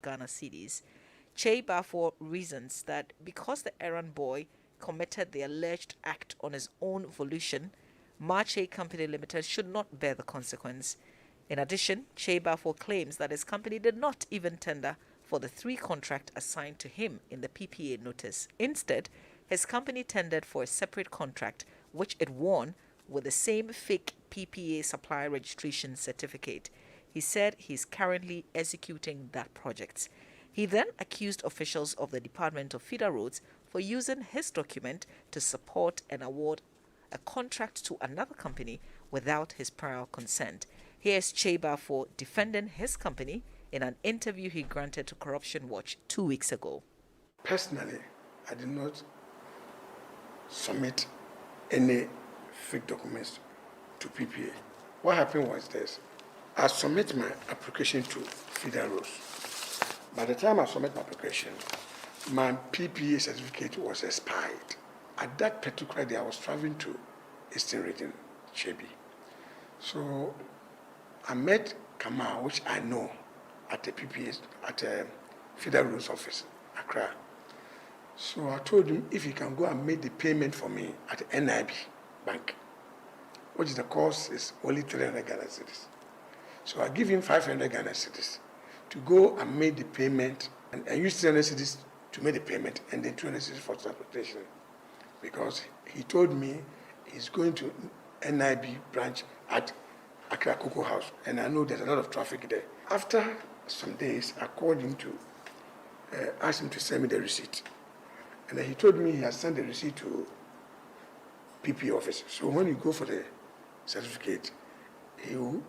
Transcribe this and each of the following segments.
Ghana cedis. Che Bafor reasons that because the errand boy committed the alleged act on his own volition, Marche Company Limited should not bear the consequence. In addition, Che Bafor claims that his company did not even tender for the three contract assigned to him in the PPA notice. Instead, his company tendered for a separate contract, which it won with the same fake PPA supply registration certificate. He said he's currently executing that project. He then accused officials of the Department of Feeder Roads for using his document to support and award a contract to another company without his prior consent. Here's Cheba for defending his company in an interview he granted to Corruption Watch 2 weeks ago. Personally, I did not submit any fake documents to PPA. What happened was this. I submit my application to Feeder Roads. By the time I submit my application, my PPA certificate was expired. At that particular day, I was traveling to Eastern Region, Chebi. So I met Kamal, which I know, at the PPA, at the Feeder Roads office, Accra. So I told him if he can go and make the payment for me at NIB Bank, which the cost is only 300 Ghana cedis. So I give him 500 Ghana cedis to go and make the payment, and I use 300 cedis to make the payment, and then 200 cedis for transportation. Because he told me he's going to NIB branch at Accra Cocoa House, and I know there's a lot of traffic there. After some days, I called him to ask him to send me the receipt. And then he told me he has sent the receipt to PP office. So when you go for the certificate, he will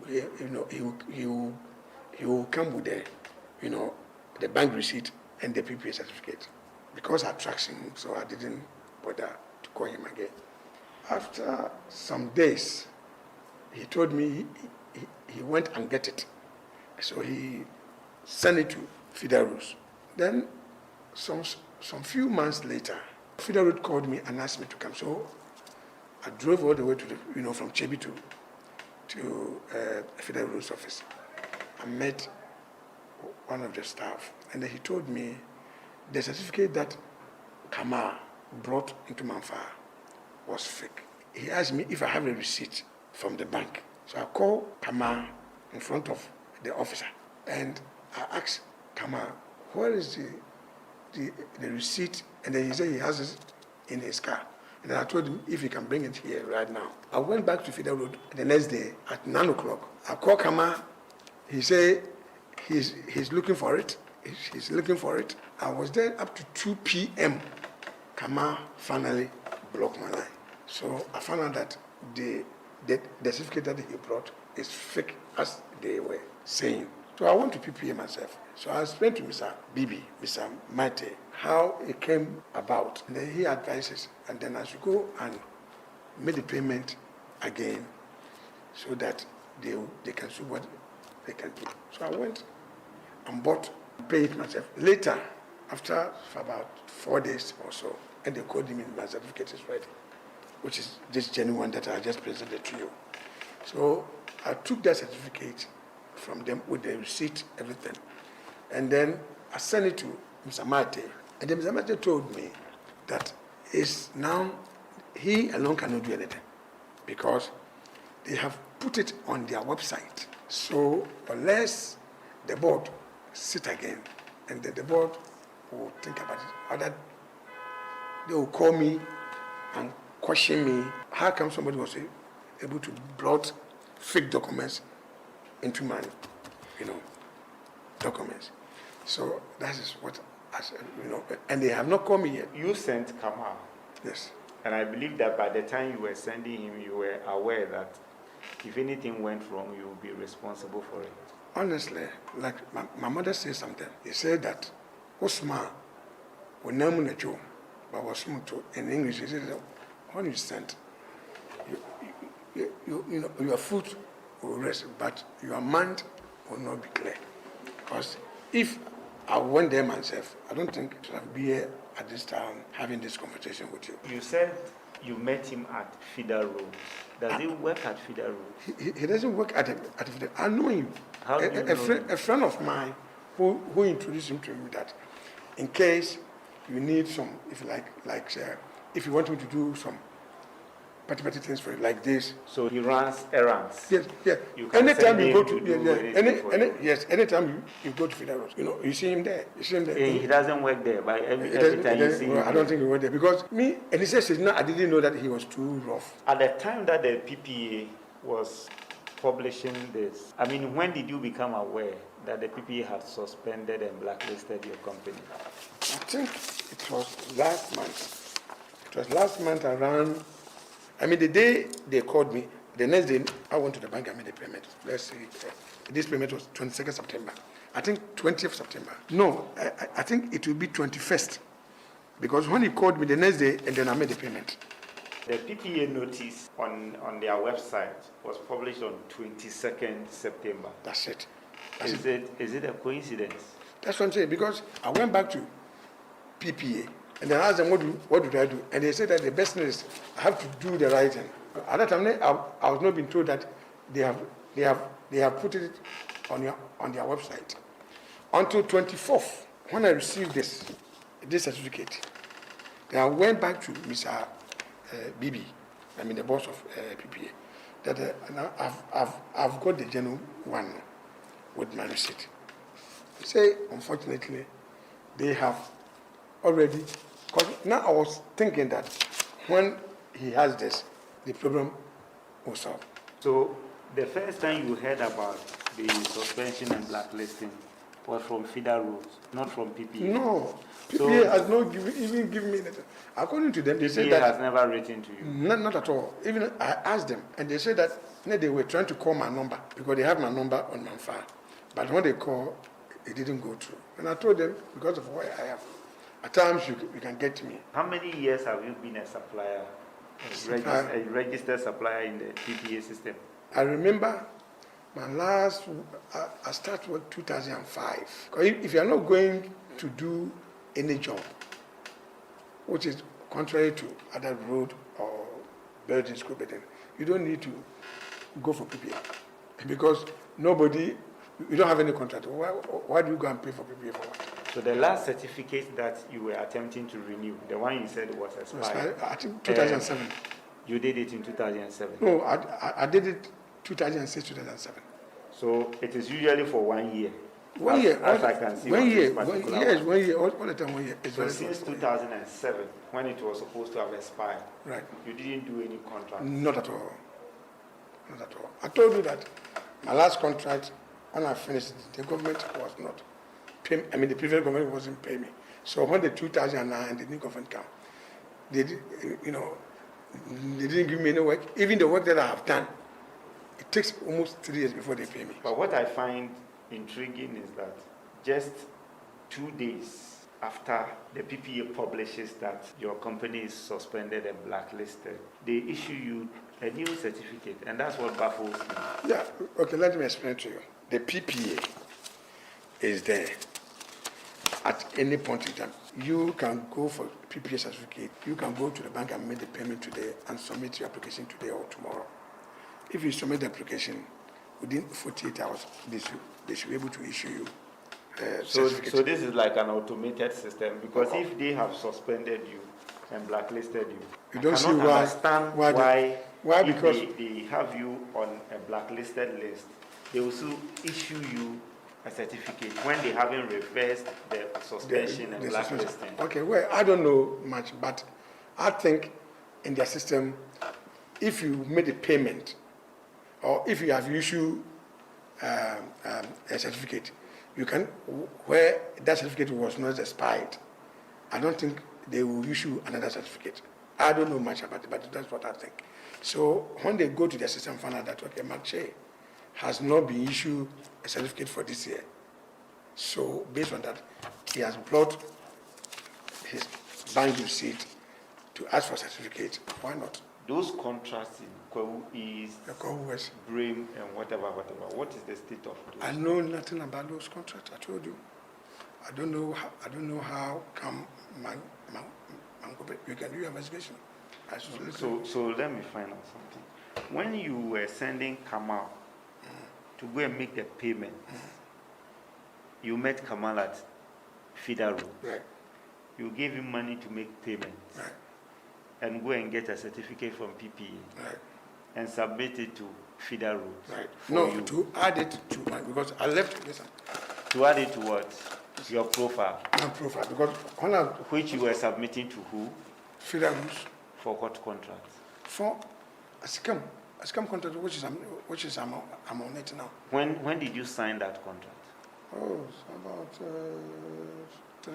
come with the bank receipt and the PPA certificate. Because I trust him, so I didn't bother to call him again. After some days, he told me he went and get it. So he sent it to Feeder Roads. Then some few months later, Feeder Road called me and asked me to come. So I drove all the way to from Chebi to Feeder Road's office. I met one of the staff, and then he told me the certificate that Kama brought into Manfa was fake. He asked me if I have a receipt from the bank. So I called Kama in front of the officer, and I asked Kama, where is the receipt? And then he said he has it in his car. And then I told him if he can bring it here right now. I went back to Feeder Road the next day at 9 o'clock. I called Kama. He said he's looking for it. He's looking for it. I was there up to 2 p.m. Kama finally blocked my line. So I found out that the certificate that he brought is fake, as they were saying. So I went to PPA myself. So I explained to Mr. Bibi, Mr. Mate, how it came about. And then he advises, and then I should go and make the payment again so that they can see what they can do. So I went and paid it myself. Later, after about 4 days or so, and they called me, my certificate is ready, which is this genuine that I just presented to you. So I took that certificate from them with the receipt, everything. And then I sent it to Mr. Mate. And then Mr. Mate told me that is now he alone cannot do anything because they have put it on their website. So unless the board sit again and the board will think about it, other they will call me and question me. How come somebody was able to brought fake documents into my, documents? So that is what I said, and they have not called me yet. You sent Kamal. Yes. And I believe that by the time you were sending him, you were aware that if anything went wrong, you would be responsible for it. Honestly, like my mother said something. He said that Osma will name the Joe, but was in English. He said that when you sent, your foot will rest, but your mind will not be clear. Because if I went there myself, I don't think I should have been here at this time having this conversation with you. You said you met him at Feeder Road. Does he work at Feeder Road? He doesn't work at Feeder. I know him. How do you know him? A friend of mine who introduced him to me that in case you need some, if you like, if you want me to do some petty things for you, like this. So he runs errands. Yes, yes. You can Anytime send you him go to to, do yes, anything for you. yes, anytime you go to Fidaros, you see him there. You see him there. He doesn't work there, but every time you see well, him. I don't think he went there because and he says, no, I didn't know that he was too rough. At the time that the PPA was publishing this, I mean, when did you become aware that the PPA had suspended and blacklisted your company? I think it was last month. It was last month around, I mean, the day they called me, the next day I went to the bank and made a payment. Let's see, this payment was 22nd September. I think 20th September. No, I think it will be 21st. Because when he called me the next day, and then I made the payment. The PPA notice on their website was published on 22nd September. That's it. Is it a coincidence? That's what I'm saying. Because I went back to PPA and then asked them, what do I do? And they said that the best thing is I have to do the right thing. At that time, I was not being told that they have put it on their website. Until 24th, when I received this certificate, then I went back to Mr. Bibi, I mean the boss of PPA, that now I've got the general one with my receipt. He say, unfortunately, they have already, because now I was thinking that when he has this, the problem will solve. So the first time you heard about the suspension and blacklisting was from FIDA rules, not from PPA? No, PPA has not even given me anything. According to them, they said that... PPA has never written to you? Not at all. Even I asked them, and they said that they were trying to call my number, because they have my number on my file. But when they call, it didn't go through. And I told them, because of where I am, at times you can get to me. How many years have you been a supplier, a registered supplier in the PPA system? I remember my last, I started with 2005. If you are not going to do any job, which is contrary to other road or building school building, you don't need to go for PPA. Because you don't have any contract. Why do you go and pay for PPA for what? So the last certificate that you were attempting to renew, the one you said was expired. I think 2007. You did it in 2007? No, I did it 2006, 2007. So it is usually for 1 year. 1 year. As I can see. 1 year. Yes, 1 year. All the time 1 year. So since 2007, when it was supposed to have expired, right, you didn't do any contract? Not at all. Not at all. I told you that my last contract, when I finished it, the government was not paying. I mean, the previous government wasn't paying me. So when the 2009, the new government came, they didn't give me any work. Even the work that I have done, it takes almost 3 years before they pay me. But what I find intriguing is that just 2 days after the PPA publishes that your company is suspended and blacklisted, they issue you a new certificate, and that's what baffles me. Yeah, okay, let me explain to you. The PPA is there at any point in time. You can go for PPA certificate. You can go to the bank and make the payment today and submit your application today or tomorrow. If you submit the application within 48 hours, they should be able to issue you certificate. So this is like an automated system, because if they have suspended you and blacklisted you, you don't I see cannot understand why because they have you on a blacklisted list, they also issue you a certificate when they haven't reversed the suspension and blacklisting. Okay, well, I don't know much, but I think in their system, if you made a payment or if you have issued a certificate, you can, where that certificate was not expired, I don't think they will issue another certificate. I don't know much about it, but that's what I think. So when they go to their system, find out that, okay, Mark Shea has not been issued a certificate for this year. So based on that, he has brought his bank receipt to ask for a certificate. Why not? Those contracts in Kwewu East, Brim, and whatever, what is the state of those? I know nothing about those contracts. I told you. I don't know how come you can do your investigation. So let me find out something. When you were sending Kamal to go and make the payment, you met Kamal at Feeder Road. Right. You gave him money to make payments. Right. And go and get a certificate from PPA. Right. And submit it to Feeder Road. Right. For No, you. to add it to my, because I left, listen, To add it to what? Your profile. my profile, because when I Which you were submitting to who? Feeder Roads For what contract? for a scam contract, which is I'm on it now. When did you sign that contract? Oh, it's about 4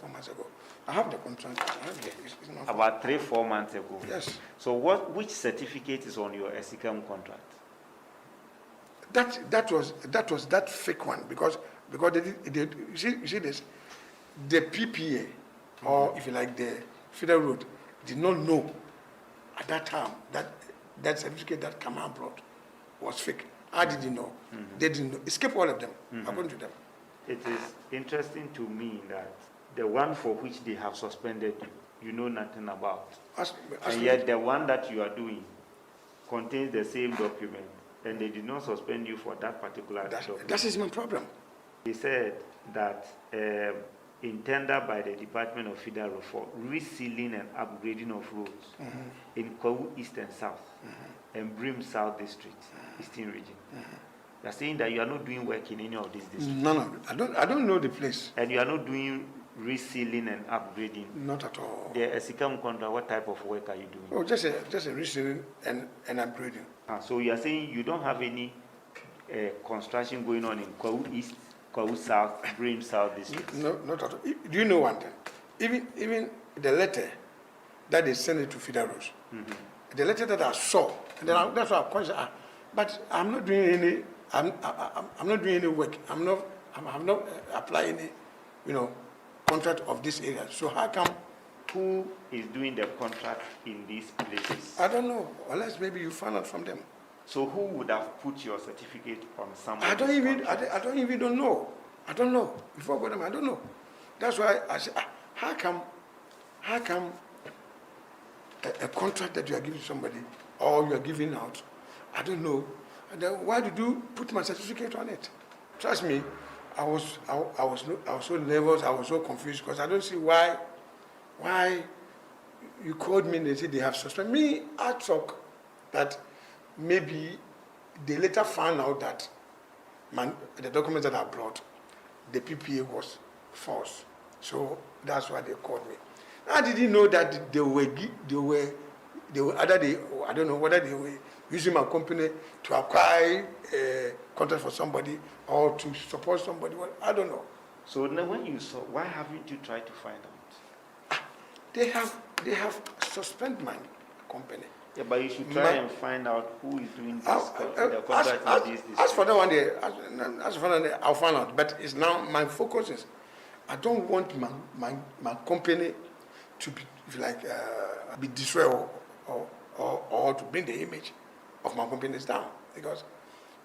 months ago. I have the contract. I have it. It's not About 3-4 months ago. Yes. So which certificate is on your SECAM contract? That was that fake one because you see this, the PPA or if you like the Federal Road did not know at that time that certificate that Kamal brought was fake. I didn't know. They didn't know. Escape all of them, according to them. It is interesting to me that the one for which they have suspended you, you know nothing about. And yet the one that you are doing contains the same document, and they did not suspend you for that particular document. That is my problem. He said that in tender by the Department of Federal for resealing and upgrading of roads in Kwawu East and South and Brim South District, Eastern Region. You are saying that you are not doing work in any of these districts. No, I don't know the place. And you are not doing resealing and upgrading. Not at all. The SECAM contract, what type of work are you doing? Oh, just a resealing and upgrading. So you are saying you don't have any construction going on in Kwawu East, Kwawu South, Brim South District? No, not at all. Do you know one thing? Even the letter that they sent it to Federal Roads, the letter that I saw, and then that's why I questioned. But I'm not doing any. I'm not doing any work. I'm not applying any, contract of this area. So how come? Who is doing the contract in these places? I don't know. Unless maybe you found out from them. So who would have put your certificate on some? I don't even know. I don't know. Before I go them, I don't know. That's why I say, how come a contract that you are giving somebody or you are giving out, I don't know. And then why did you put my certificate on it? Trust me, I was so nervous, I was so confused because I don't see why you called me and they said they have suspended me. I thought that maybe they later found out that the documents that I brought, the PPA was false. So that's why they called me. I didn't know that they were I don't know whether they were using my company to acquire a contract for somebody or to support somebody. Well, I don't know. So now when you saw, why haven't you tried to find out? They have suspended my company. Yeah, but you should try and find out who is doing this the contract in this. As for that one day, as for that day, I'll find out. But it's now my focus is I don't want my company to be be destroyed or to bring the image of my companies down because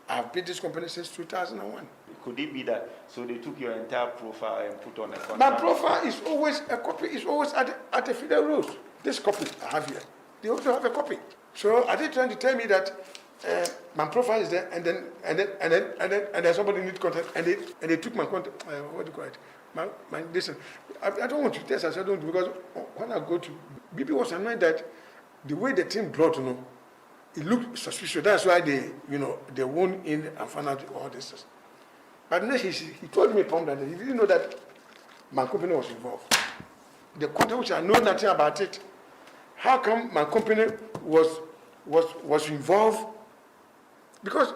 I've been this company since 2001. Could it be that so they took your entire profile and put on a contract? My profile is always a copy. Is always at the Federal Roads. This copy I have here. They also have a copy. So are they trying to tell me that my profile is there and then somebody need contact and they took my contact? What do you call it? My listen. I don't want to test. I said don't because when I go to BB was annoyed that the way the team brought it looked suspicious. That's why they went in and found out all this. But then he told me that he didn't know that my company was involved. The contract which I know nothing about it. How come my company was involved? Because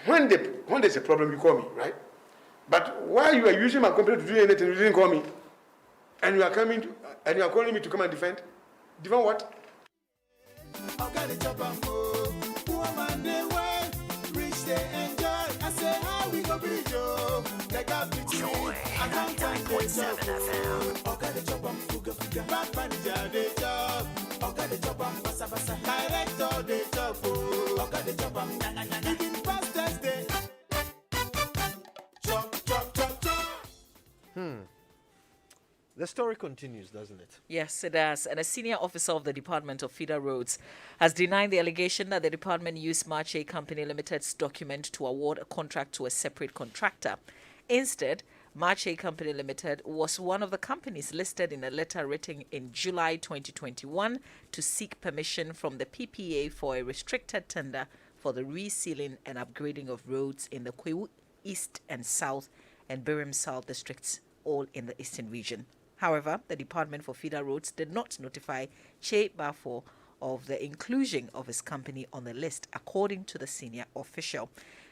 when there's a problem, you call me, right? But while you are using my company to do anything, you didn't call me, and you are calling me to come and defend. Defend what? Joy99.7 FM. The story continues, doesn't it? Yes, it does. And a senior officer of the Department of Feeder Roads has denied the allegation that the department used Marche Company Limited's document to award a contract to a separate contractor. Instead, Marche Company Limited was one of the companies listed in a letter written in July 2021 to seek permission from the PPA for a restricted tender for the resealing and upgrading of roads in the Kwewu East and South and Birim South districts, all in the eastern region. However, the Department for Feeder Roads did not notify Che Bafo of the inclusion of his company on the list, according to the senior official.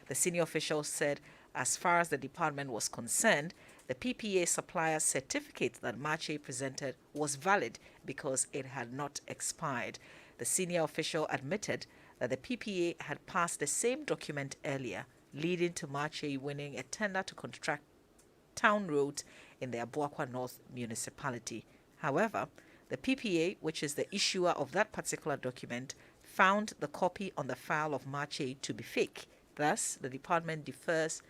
The senior official said, as far as the department was concerned, the PPA supplier certificate that Marche presented was valid because it had not expired. The senior official admitted that the PPA had passed the same document earlier, leading to Marche winning a tender to construct town roads in the Abuakwa North municipality. However, the PPA, which is the issuer of that particular document, found the copy on the file of Marche to be fake. Thus, the department defers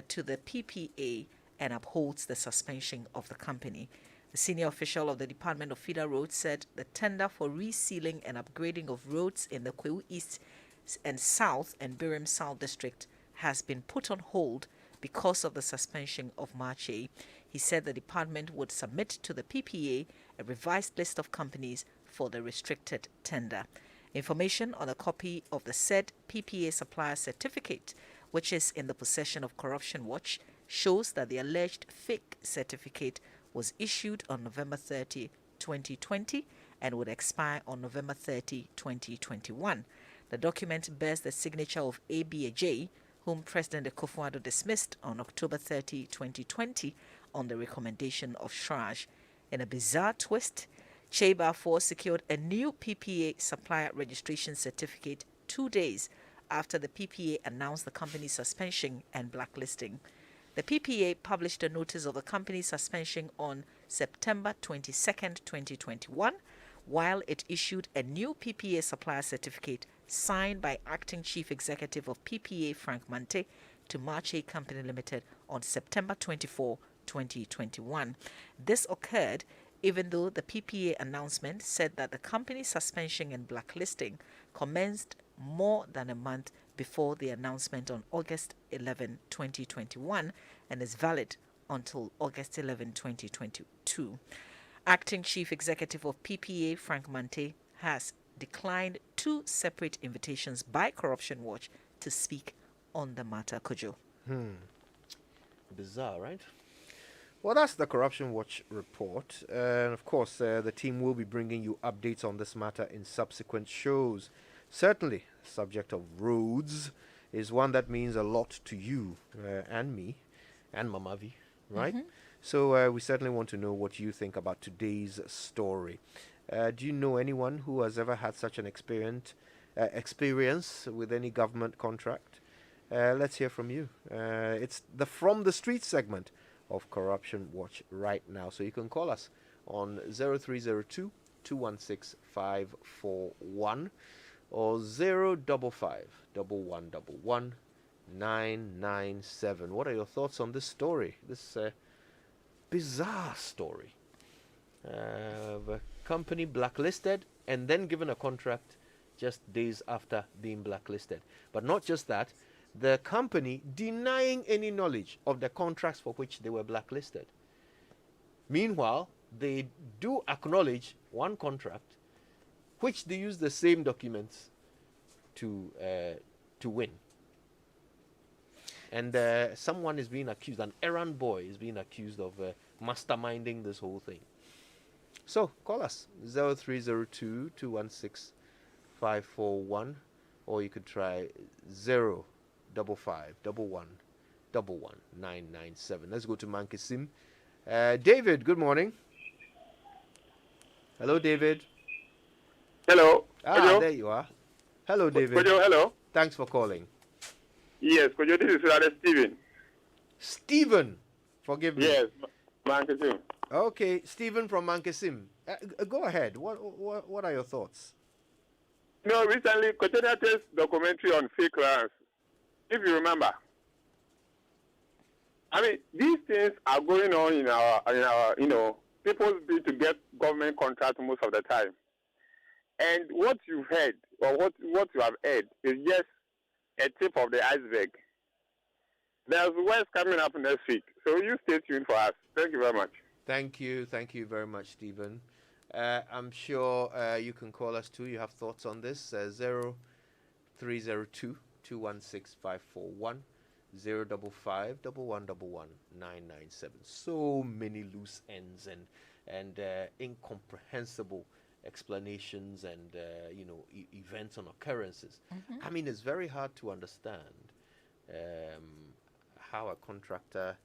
to the PPA and upholds the suspension of the company. The senior official of the Department of Feeder Roads said the tender for resealing and upgrading of roads in the Kwewu East and South and Birim South district has been put on hold because of the suspension of Marche. He said the department would submit to the PPA a revised list of companies for the restricted tender. Information on a copy of the said PPA supplier certificate, which is in the possession of Corruption Watch, shows that the alleged fake certificate was issued on November 30, 2020 and would expire on November 30, 2021. The document bears the signature of ABAJ, whom President Akufo-Addo dismissed on October 30, 2020 on the recommendation of Shraj. In a bizarre twist, Cheba 4 secured a new PPA supplier registration certificate 2 days after the PPA announced the company's suspension and blacklisting. The PPA published a notice of the company's suspension on September 22, 2021, while it issued a new PPA supplier certificate signed by Acting Chief Executive of PPA Frank Mante to Marche Company Limited on September 24, 2021. This occurred even though the PPA announcement said that the company's suspension and blacklisting commenced more than a month before the announcement on August 11, 2021 and is valid until August 11, 2022. Acting Chief Executive of PPA Frank Mante has declined 2 separate invitations by Corruption Watch to speak on the matter. Kojo. Bizarre, right? Well, that's the Corruption Watch report. And of course, the team will be bringing you updates on this matter in subsequent shows. Certainly, the subject of roads is one that means a lot to you and me and Mamavi, right? So we certainly want to know what you think about today's story. Do you know anyone who has ever had such an experience with any government contract? Let's hear from you. It's the From the Street segment of Corruption Watch right now. So you can call us on 0302 216 541 or 055 1111 997. What are your thoughts on this story? This bizarre story of a company blacklisted and then given a contract just days after being blacklisted. But not just that, the company denying any knowledge of the contracts for which they were blacklisted. Meanwhile, they do acknowledge one contract which they use the same documents to win. And someone is being accused, an errand boy is being accused of masterminding this whole thing. So call us 0302 216 541, or you could try 055 11 11 997. Let's go to Mankisim. David, good morning. Hello, David. Hello. Ah, there you are. Hello, David. Kojo, hello. Thanks for calling. Yes, Kojo, this is rather Stephen. Stephen, forgive me. Yes, Mankasim. Okay, Stephen from Mankisim. Go ahead. What are your thoughts? No, recently, Kotenate's documentary on fake clearance, if you remember. I mean, these things are going on in our people bid to get government contracts most of the time. And what you've heard, or what you have heard, is just a tip of the iceberg. There's words coming up next week. So you stay tuned for us. Thank you very much. Thank you very much, Stephen. I'm sure you can call us too. You have thoughts on this? 0302 216 541 055 So many loose ends and incomprehensible explanations and events and occurrences. I mean, it's very hard to understand how a contractor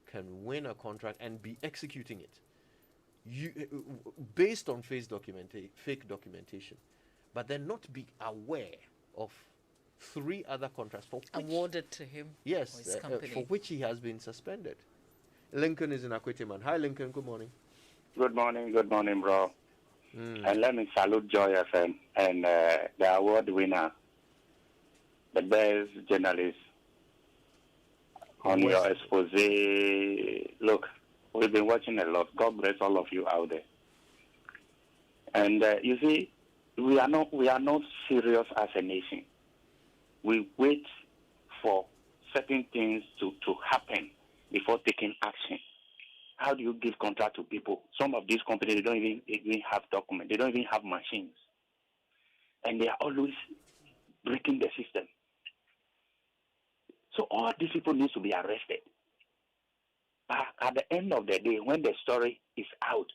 can win a contract and be executing it based on fake documentation, but then not be aware of three other contracts for which, Awarded to him. yes, or his company. for which he has been suspended. Lincoln is in Akwetiman. Hi, Lincoln. Good morning. Good morning, bro. And let me salute Joy FM and the award winner, the best journalist on your expose. Look, we've been watching a lot. God bless all of you out there. And you see, we are not serious as a nation. We wait for certain things to happen before taking action. How do you give contract to people? Some of these companies, they don't even have documents. They don't even have machines. And they are always breaking the system. So all these people need to be arrested. But at the end of the day, when the story is out,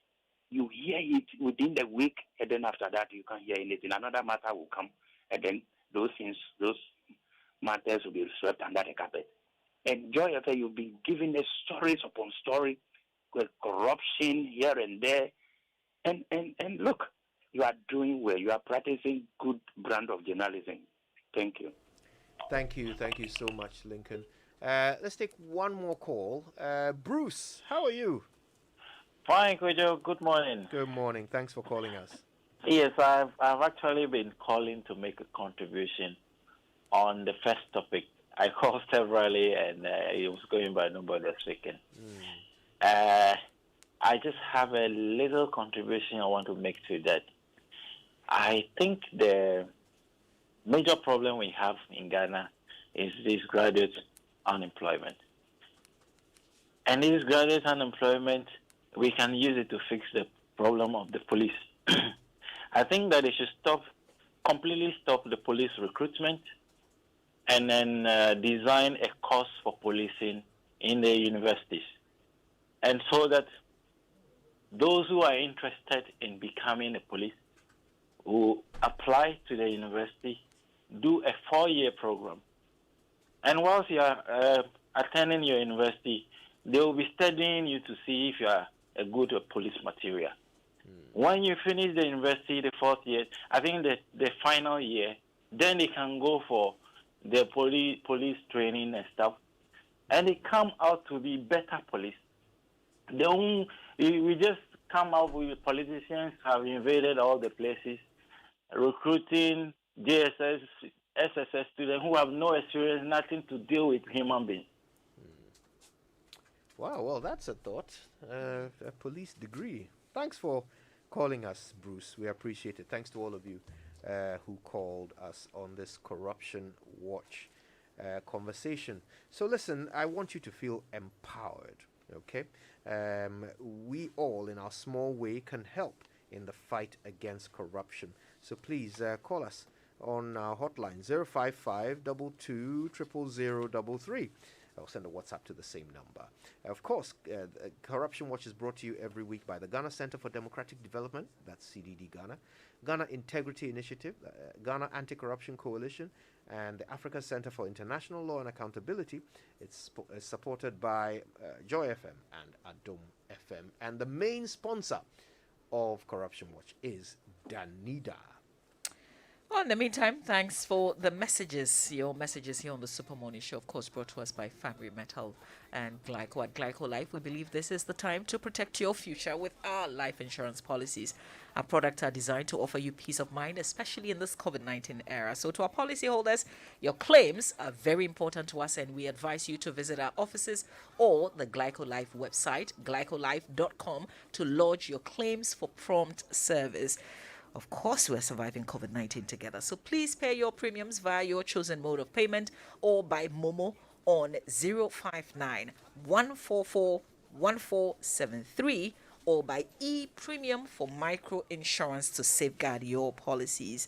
you hear it within the week, and then after that, you can't hear anything. Another matter will come, and then those matters will be swept under the carpet. And Joy, after you'll be giving us stories upon story with corruption here and there. And look, you are doing well. You are practicing good brand of journalism. Thank you. Thank you so much, Lincoln. Let's take one more call. Bruce, how are you? Fine, Kojo. Good morning. Good morning. Thanks for calling us. Yes, I've actually been calling to make a contribution on the first topic. I called severally, and it was going by nobody speaking. I just have a little contribution I want to make to that. I think the major problem we have in Ghana is this graduate unemployment. And this graduate unemployment, we can use it to fix the problem of the police. I think that they should completely stop the police recruitment and then design a course for policing in the universities. And so that those who are interested in becoming a police will apply to the university, do a 4-year program. And whilst you are attending your university, they will be studying you to see if you are a good police material. When you finish the university, the 4th year, I think the final year, then they can go for the police training and stuff, and they come out to be better police. We just come up with politicians have invaded all the places, recruiting JSS, SSS students who have no experience, nothing to deal with human beings. Wow, well, that's a thought. A police degree. Thanks for calling us, Bruce. We appreciate it. Thanks to all of you who called us on this Corruption Watch conversation. So listen, I want you to feel empowered, okay? We all, in our small way, can help in the fight against corruption. So please call us on our hotline 055 22 00033. I'll send a WhatsApp to the same number. Of course, Corruption Watch is brought to you every week by the Ghana Center for Democratic Development, that's CDD Ghana, Ghana Integrity Initiative, Ghana Anti-Corruption Coalition, and the Africa Center for International Law and Accountability. It's supported by Joy FM and Adom FM. And the main sponsor of Corruption Watch is Danida. Well, in the meantime, thanks for the messages. Your messages here on the Super Morning Show, of course, brought to us by Fabry Metal and Glyco at Glyco Life. We believe this is the time to protect your future with our life insurance policies. Our products are designed to offer you peace of mind, especially in this COVID-19 era. So to our policyholders, your claims are very important to us, and we advise you to visit our offices or the Glyco Life website, glycolife.com, to lodge your claims for prompt service. Of course, we're surviving COVID-19 together. So please pay your premiums via your chosen mode of payment or by Momo on 059 144 1473 or by e-premium for micro insurance to safeguard your policies.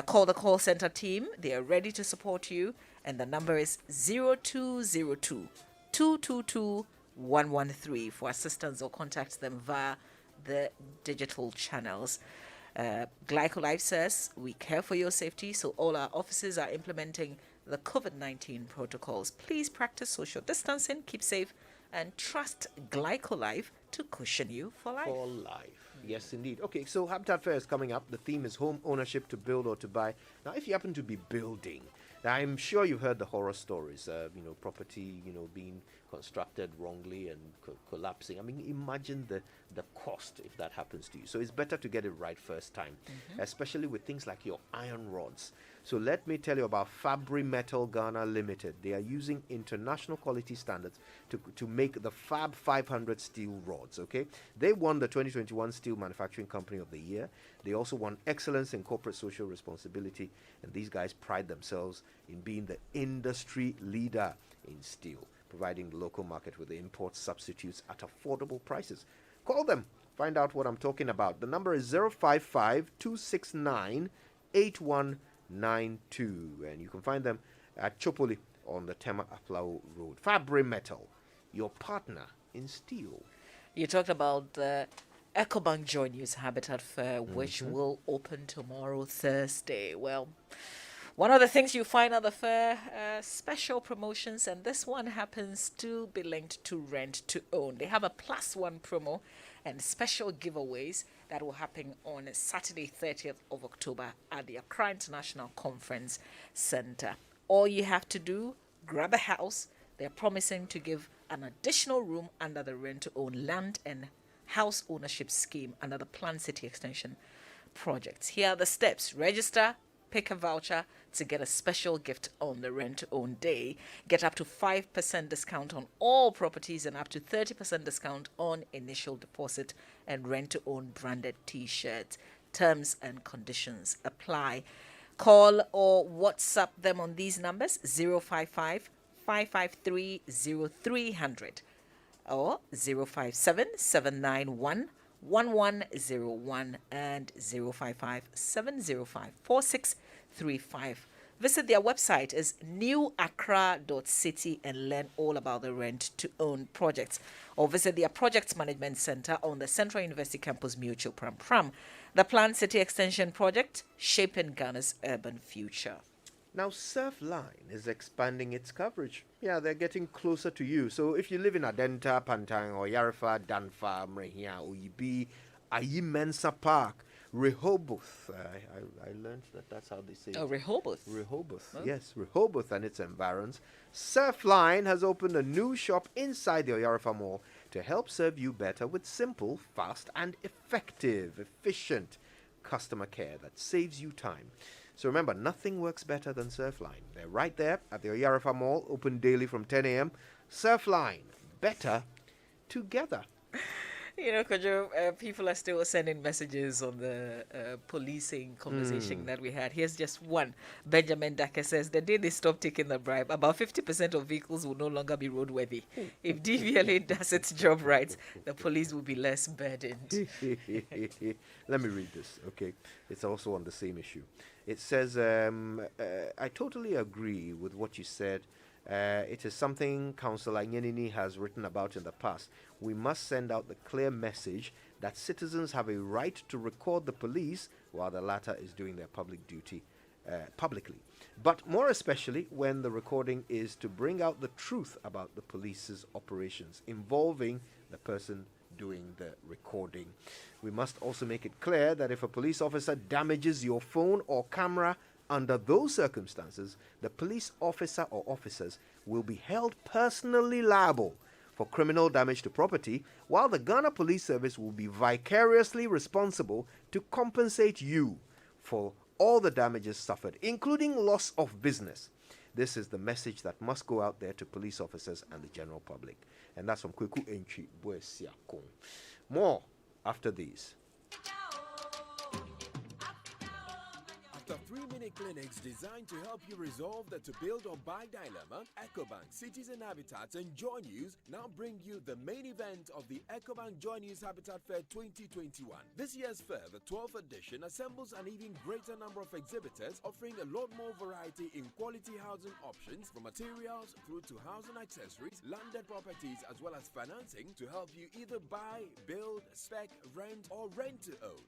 Call the call center team. They are ready to support you. And the number is 0202 222 113 for assistance, or contact them via the digital channels. Glycolife says we care for your safety, so all our offices are implementing the COVID-19 protocols. Please practice social distancing, keep safe, and trust Glycolife to cushion you for life. For life. Yes, indeed. Okay, so Habitat Fair is coming up. The theme is home ownership, to build or to buy. Now, if you happen to be building, now I'm sure you've heard the horror stories, property, being constructed wrongly and collapsing. I mean, imagine the cost if that happens to you. So it's better to get it right first time, especially with things like your iron rods. So let me tell you about Fabri Metal Ghana Limited. They are using international quality standards to make the Fab 500 steel rods, okay? They won the 2021 Steel Manufacturing Company of the Year. They also won Excellence in Corporate Social Responsibility, and these guys pride themselves in being the industry leader in steel, providing the local market with the import substitutes at affordable prices. Call them. Find out what I'm talking about. The number is 055 269 8192, and you can find them at Chopoli on the Tema Aflao Road. Fabri Metal, your partner in steel. You talked about the EcoBank Joy News Habitat Fair, which will open tomorrow, Thursday. Well, one of the things you find at the fair, special promotions, and this one happens to be linked to rent to own. They have a +1 promo and special giveaways that will happen on Saturday, 30th of October at the Accra International Conference Center. All you have to do, grab a house. They're promising to give an additional room under the rent-to-own land and house ownership scheme under the Planned City Extension projects. Here are the steps. Register, pick a voucher to get a special gift on the rent-to-own day. Get up to 5% discount on all properties and up to 30% discount on initial deposit and rent-to-own branded T-shirts. Terms and conditions apply. Call or WhatsApp them on these numbers: 055 553 0300 or 057 791 1101 and 055 705 4635. Visit their website is newaccra.city and learn all about the rent to own projects, or visit their project management center on the Central University campus, Mutual Pram Pram. The Planned City Extension project, shaping Ghana's urban future. Now, Surfline is expanding its coverage. Yeah, they're getting closer to you. So if you live in Adenta, Pantang, or Yarifa, Danfa, Mrehia, Oyibi, Ayi Mensa Park, Rehoboth. I learned that's how they say it. Oh, Rehoboth. Rehoboth. Oh. Yes, Rehoboth and its environs. Surfline has opened a new shop inside the Oyarifa Mall to help serve you better with simple, fast, and efficient customer care that saves you time. So remember, nothing works better than Surfline. They're right there at the Oyarifa Mall, open daily from 10 a.m. Surfline, better together. You know, Kojo, people are still sending messages on the policing conversation that we had. Here's just one. Benjamin Daka says, the day they stop taking the bribe, about 50% of vehicles will no longer be roadworthy. If DVLA does its job right, the police will be less burdened. Let me read this, okay? It's also on the same issue. It says, I totally agree with what you said. It is something Councillor Nyenini has written about in the past. We must send out the clear message that citizens have a right to record the police while the latter is doing their public duty publicly. But more especially when the recording is to bring out the truth about the police's operations involving the person doing the recording. We must also make it clear that if a police officer damages your phone or camera, under those circumstances, the police officer or officers will be held personally liable for criminal damage to property, while the Ghana Police Service will be vicariously responsible to compensate you for all the damages suffered, including loss of business. This is the message that must go out there to police officers and the general public. And that's from Kweku Enchi Boesiakon. More after these. After 3 minutes. clinics designed to help you resolve the to build or buy dilemma, EcoBank Cities and Habitats and Joy News now bring you the main event of the EcoBank Joy News Habitat Fair 2021. This year's fair, the 12th edition, assembles an even greater number of exhibitors offering a lot more variety in quality housing options from materials through to housing accessories, landed properties as well as financing to help you either buy, build, spec, rent or rent to own.